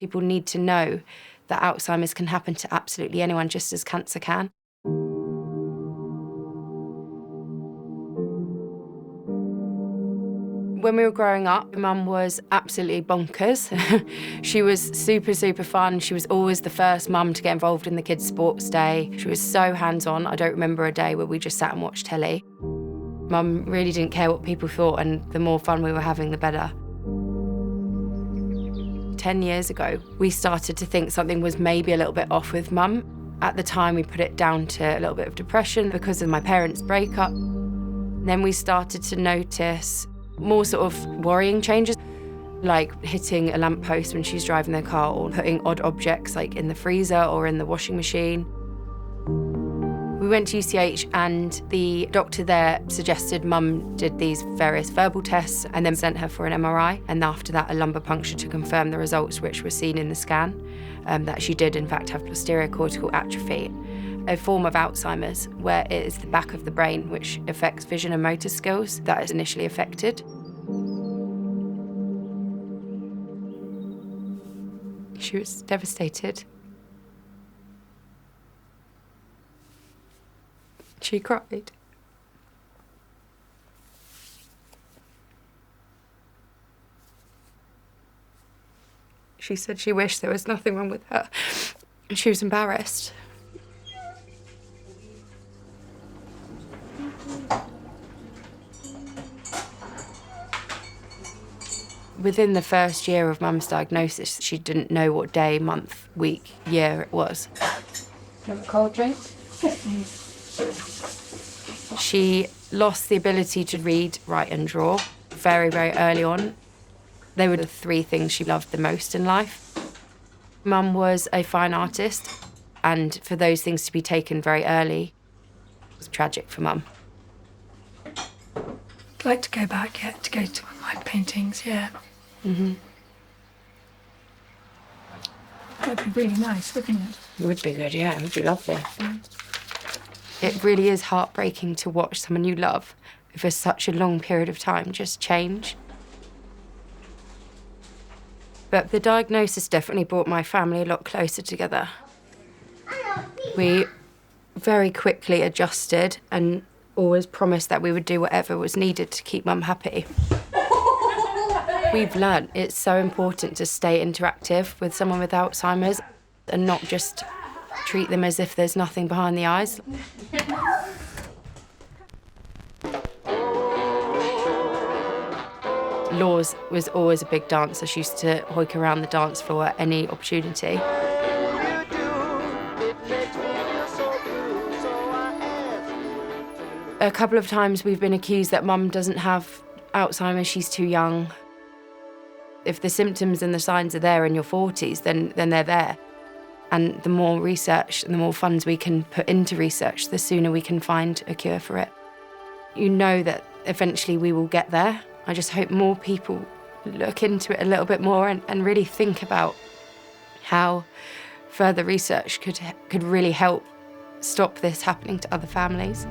People need to know that Alzheimer's can happen to absolutely anyone, just as cancer can. When we were growing up, Mum was absolutely bonkers. She was super, super fun. She was always the first mum to get involved in the kids' sports day. She was so hands-on. I don't remember a day where we just sat and watched telly. Mum really didn't care what people thought, and the more fun we were having, the better. 10 years ago, we started to think something was maybe a little bit off with Mum. At the time, we put it down to a little bit of depression because of my parents' breakup. Then we started to notice more sort of worrying changes, like hitting a lamppost when she's driving their car, or putting odd objects like in the freezer or in the washing machine. We went to UCH and the doctor there suggested Mum did these various verbal tests and then sent her for an MRI, and after that a lumbar puncture to confirm the results which were seen in the scan, that she did in fact have posteriore cortical atrophy, a form of Alzheimer's where it is the back of the brain which affects vision and motor skills that is initially affected. She was devastated. She cried. She said she wished there was nothing wrong with her. She was embarrassed. Within the first year of Mum's diagnosis, she didn't know what day, month, week, year it was. Want a cold drink? Yes, please. She lost the ability to read, write and draw very, very early on. They were the three things she loved the most in life. Mum was a fine artist, and for those things to be taken very early was tragic for Mum. I'd like to go back yet, to go to one of my paintings, yeah. Mm-hmm. That'd be really nice, wouldn't it? It would be good, yeah, it would be lovely. It really is heartbreaking to watch someone you love for such a long period of time just change. But the diagnosis definitely brought my family a lot closer together. We very quickly adjusted and always promised that we would do whatever was needed to keep Mum happy. We've learnt it's so important to stay interactive with someone with Alzheimer's and not just treat them as if there's nothing behind the eyes. Laws was always a big dancer. She used to hoik around the dance floor at any opportunity. A couple of times we've been accused that Mum doesn't have Alzheimer's, she's too young. If the symptoms and the signs are there in your 40s, then they're there. And the more research and the more funds we can put into research, the sooner we can find a cure for it. You know that eventually we will get there. I just hope more people look into it a little bit more and really think about how further research could really help stop this happening to other families.